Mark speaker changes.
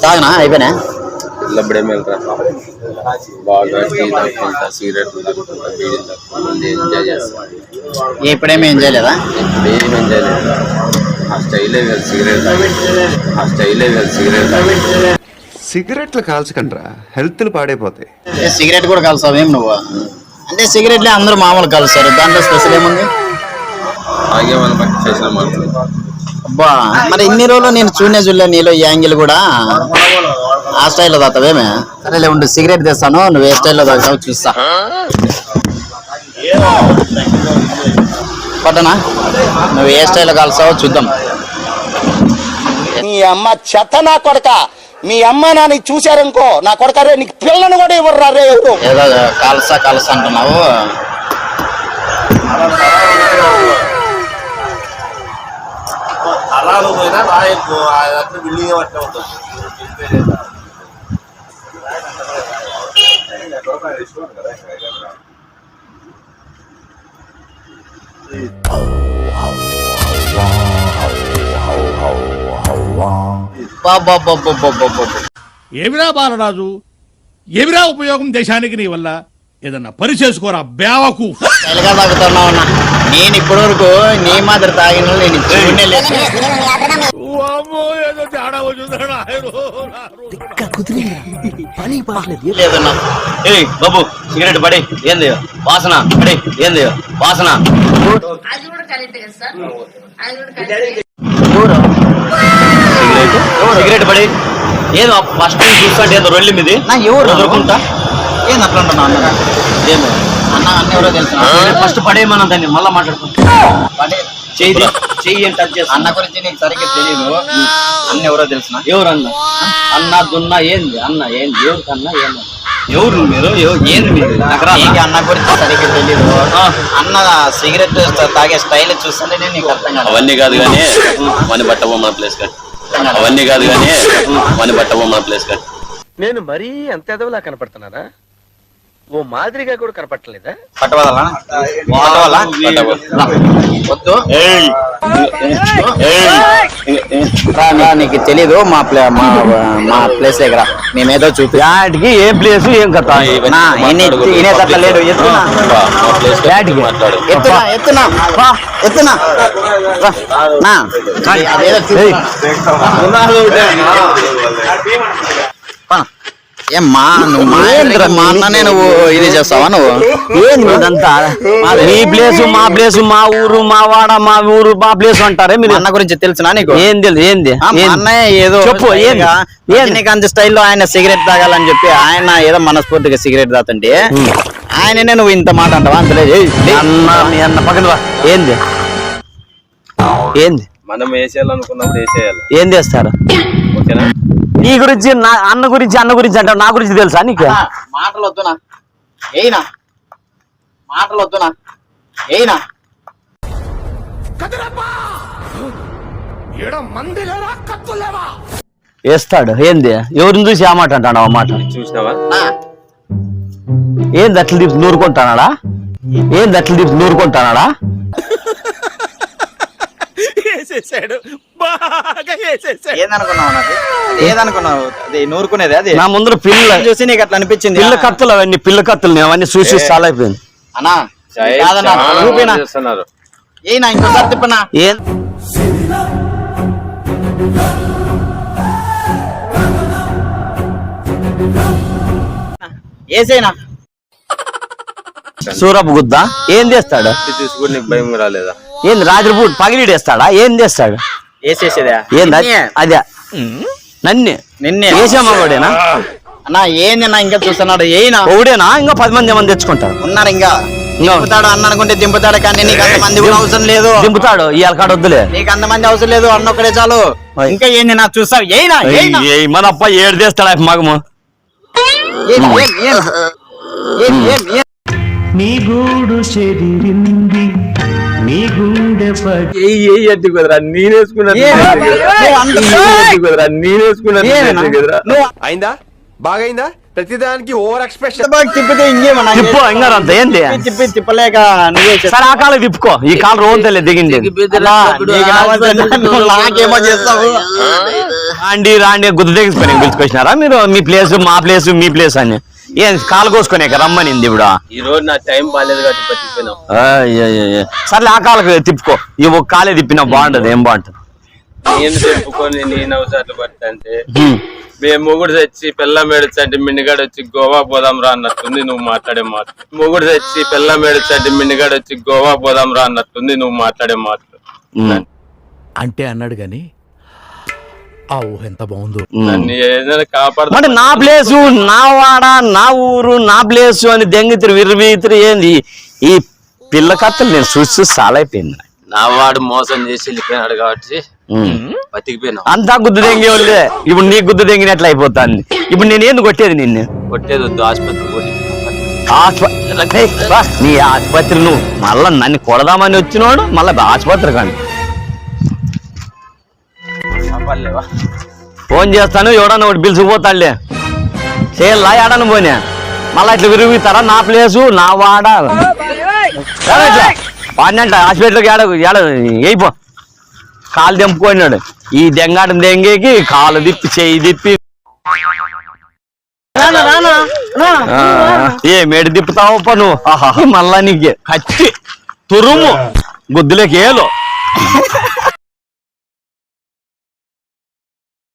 Speaker 1: తాగనా అయిపోయినా
Speaker 2: ఇప్పుడే మేలురా బాగా టీ తాగుకుంటా సిగరెట్ ఎంజాయ్ చేస్తాను.
Speaker 1: ఇప్పుడేమీ ఎంజాయ్ లేదా?
Speaker 2: ఇప్పుడేం ఎంజాయ్ లేదు. ఆ స్టైలే కదా సిగరెట్
Speaker 3: సిగరెట్లు కాల్చకండ్రా, హెల్త్లు పాడైపోతాయి.
Speaker 1: సిగరెట్ కూడా కలుస్తావేం నువ్వు? అంటే సిగరెట్లే అందరూ మామూలు కలుస్తారు, దాంట్లో స్పెషల్ ఏముంది?
Speaker 2: ఆగే మనం బట్టి చేసిన మాత్రం.
Speaker 1: అబ్బా మరి ఇన్ని రోజులు నేను చూడలే నీలో ఈ యాంగిల్ కూడా. ఆ స్టైల్లో తాగుతావేమే? సరేలే ఉండు, సిగరెట్ తెస్తాను, నువ్వు ఏ స్టైల్లో తాగుతావు చూస్తా. పట్టనా నువ్వు ఏ స్టైల్లో కాల్స్తావో చూద్దాం.
Speaker 4: నీ అమ్మ చెత్త నా కొడక, మీ అమ్మ నాన్న చూశారనుకో నా కొడక రే, నీకు పిల్లను కూడా ఇవ్వరు రే. ఎవరు
Speaker 1: ఏదో కాల్సా అంటున్నావు.
Speaker 5: ఏమిరా బాలరాజు, ఏమిరా ఉపయోగం దేశానికి నీ వల్ల? ఏదన్నా పని చేసుకోరా బేవకు.
Speaker 1: ఎలాగా తాగుతున్నావు? నేను ఇప్పటి వరకు నీ మాదిరి తాగిన నేను చూడనే లేదు.
Speaker 6: బాబు సిగరెట్ పడి ఏంది వాసన, పడి ఏంది వాసన. సిగరెట్ పడి ఏదో ఫస్ట్ చూస్తుంటే ఏదో రొల్లి మీది
Speaker 1: ఎవరు
Speaker 6: దొరుకుంటా
Speaker 1: ఏంది అట్లా అంటున్నా?
Speaker 6: ఏమో
Speaker 1: అన్న అన్న ఎవరో తెలుసు.
Speaker 6: ఫస్ట్ పడేయమన్నా దాన్ని మళ్ళా మాట్లాడుకుంటా. చెయ్యి అని టచ్ చేస్తా.
Speaker 1: అన్న గురించి నీకు సరిగ్గా తెలియదు. అన్న ఎవరో తెలుసు.
Speaker 6: ఎవరన్నా అన్న దున్నా ఏంది అన్న ఏంది ఎవరికన్నా ఏంది ఎవరు మీరు ఏంది మీరు
Speaker 1: అన్న గురించి సరిగ్గా తెలియదు. అన్న సిగరెట్ తాగే స్టైల్ చూస్తుంటే నేను నీకు అర్థం కాదు.
Speaker 2: అవన్నీ కాదు కానీ మన బట్టబో మన ప్లేస్ కానీ అవన్నీ కాదు కానీ మన బట్టబో మన ప్లేస్ కానీ.
Speaker 7: నేను మరీ అంత ఎదవలా కనపడుతున్నారా? ఓ మాదిరిగా కూడా కనపడలేదా?
Speaker 1: పట్టవాలా వద్దు. నీకు తెలీదు మా ప్లేస్ దగ్గర మేమేదో చూపి
Speaker 6: ఏం ప్లేస్ ఏం కథ
Speaker 1: ఇనేదట్లా లేడు. ఎత్తునా ఏమ్మా నువ్వు మా అన్ననే నువ్వు ఇది చేస్తావా? నువ్వు
Speaker 6: ఏంది ఇదంతా? మీ ప్లేసు మా ప్లేసు మా ఊరు మా వాడ మా ఊరు మా ప్లేస్ అంటారే మీరు.
Speaker 1: అన్న గురించి తెలుసునా నీకు?
Speaker 6: ఏం తెలుసు ఏంది
Speaker 1: అన్నయ్య ఏదో
Speaker 6: చెప్పు
Speaker 1: రజనీకాంత్ స్టైల్లో ఆయన సిగరెట్ తాగాలని చెప్పి ఆయన ఏదో మనస్ఫూర్తిగా సిగరెట్ తాగుతుంటే ఆయననే నువ్వు ఇంత మాట అంటావా? అంతలేదు
Speaker 6: అన్న మీ అన్న పక్కన ఏంది ఏంది
Speaker 2: మనం వేసేయాలనుకున్నప్పుడు వేసేయాలి.
Speaker 6: ఏం చేస్తారు?
Speaker 2: ఓకేనా?
Speaker 6: నీ గురించి అన్న గురించి అంటావు, నా గురించి తెలుసా నీకు?
Speaker 1: మాటలు వద్దునా ఏనా మాటలు వద్దునా ఏనా
Speaker 6: వేస్తాడు. ఏంది ఎవరిని చూసి ఆ మాట అంటాడు? ఆ మాట
Speaker 2: చూసినావా?
Speaker 6: ఏంది అట్ల దీపు నూరుకుంటానాడా? ఏంది అట్ల దీపు నూరుకుంటానాడా?
Speaker 1: ఏదనుకున్నావు? నాకు ఏదనుకున్నావు? అది నూరుకునేది అది
Speaker 6: నా ముందర పిల్ల
Speaker 1: చూసి నీకు అట్లా అనిపించింది?
Speaker 6: పిల్ల కత్తులు అవన్నీ పిల్ల కత్తులు నేను అవన్నీ చూసి చాలా అయిపోయింది.
Speaker 1: అన్నా చూపినా ఏనా ఇంకోసారి తిప్పనా?
Speaker 6: ఏం
Speaker 1: ఏసేనా
Speaker 6: సూరపు గుద్ద ఏం చేస్తాడు?
Speaker 2: చూసుకుని నీకు భయం రాలేదా?
Speaker 6: ఏంది రాత్రిపూట పగిలిడేస్తాడా? ఏం చేస్తాడు?
Speaker 1: వేసేసేదా?
Speaker 6: ఏంది అదే నన్ను
Speaker 1: నిన్నే
Speaker 6: వేసామా వాడేనా?
Speaker 1: అన్నా ఏంది అన్నా ఇంకా చూస్తున్నాడు? ఏనా
Speaker 6: ఒకడేనా? ఇంకా 10 మంది ఏమని తెచ్చుకుంటారు
Speaker 1: ఉన్నారు. ఇంకా దింపుతాడు అన్న అనుకుంటే దింపుతాడు, కానీ నీకు అంతమంది కూడా అవసరం లేదు.
Speaker 6: దింపుతాడు ఇవాళ కాడ వద్దులే,
Speaker 1: నీకు అంతమంది అవసరం లేదు. అన్న ఒక్కడే చాలు. ఇంకా ఏంది నా చూస్తావు? ఏనా
Speaker 6: మన అప్ప ఏడు చేస్తాడా మగము?
Speaker 8: నీ గూడు చెదిరింది, నీ గుండె
Speaker 3: అయిందా? బాగైందా? ప్రతిదానికి ఓవర్ ఎక్స్ప్రెషన్.
Speaker 1: బాగా తిప్పితే ఇంకేమన్నా
Speaker 6: తిప్పు ఇంకా అంత ఏంది
Speaker 1: తిప్పి తిప్పలేక నువ్వే చెప్పు.
Speaker 6: సరే ఆ కాలం తిప్పుకో ఈ కాలు రోజు తెలియదు దిగింది
Speaker 1: అన్నా, నీకు అనవసరం, నువ్వు నాకేమో చేస్తావు.
Speaker 6: రాండి రాండి గుద్దు తెగిపోయి పిలుచుకొచ్చినారా మీరు? మీ ప్లేస్ మా ప్లేస్ మీ ప్లేస్ అని ఏం కాలు కోసుకునే రమ్మనింది ఇప్పుడు.
Speaker 2: ఈ రోజు నా టైం బాగాలేదు కాబట్టి బతికిపోయినాం.
Speaker 6: సర్లే ఆ కాలకు తిప్పుకో. ఈ ఒక కాలే తిప్పినా బాగుంటది. ఏం బాగుంటది?
Speaker 2: నేను తెప్పుకొని నేను అవసరాలు పడతా అంటే మేము మొగుడు తెచ్చి పిల్ల మేడుచంటే మిండిగాడు వచ్చి గోవా పోదాం రా అన్నట్టుంది నువ్వు మాట్లాడే మాటలు. మొగుడు తెచ్చి పిల్ల మేడుచంటే మిండిగాడు వచ్చి గోవా పోదాం రా అన్నట్టుంది నువ్వు మాట్లాడే మాటలు.
Speaker 5: అంటే అన్నాడు గాని ఆ ఊహ ఎంత బాగుందో.
Speaker 2: నన్ను ఏదైనా కాపాడు.
Speaker 6: అంటే నా ప్లేసు నా వాడ నా ఊరు నా ప్లేసు అని దెంగితిరి విర్రవీతిరి ఏంది ఈ పిల్ల కత్తలు నేను చూసి చాలా అయిపోయింది.
Speaker 2: నా వాడు మోసం చేసి వెళ్ళిపోయినాడు కాబట్టి బతికిపోయినావు.
Speaker 6: అంతా గుద్దు దెంగే వాళ్ళే. ఇప్పుడు నీ గుద్దు దెంగినట్లు అయిపోతుంది. ఇప్పుడు నేను ఏంది కొట్టేది నిన్ను?
Speaker 2: కొట్టేది వద్దు, ఆసుపత్రి కొట్టి.
Speaker 6: నీ ఆసుపత్రి నువ్వు మళ్ళా నన్ను కొడదామని వచ్చినోడు మళ్ళా ఆసుపత్రి కానీ ఫోన్ చేస్తాను. ఎవడన్నా ఒకటి పిలుచుకుపోతాడులే. చేయాలా ఏడన్నా పోయినా మళ్ళా ఇట్లా విరుగుతారా? నా ప్లేసు నా వాడ వాడినంట హాస్పిటల్కి ఏడ అయిపో. కాలు తెంపుకున్నాడు. ఈ దెంగాటం దెంగేకి కాలు తిప్పి చేయి తిప్పి ఏ మేడి తిప్పుతావు నువ్వు? మళ్ళా నీకు కత్తి తురుము గుద్దులోకి ఏలో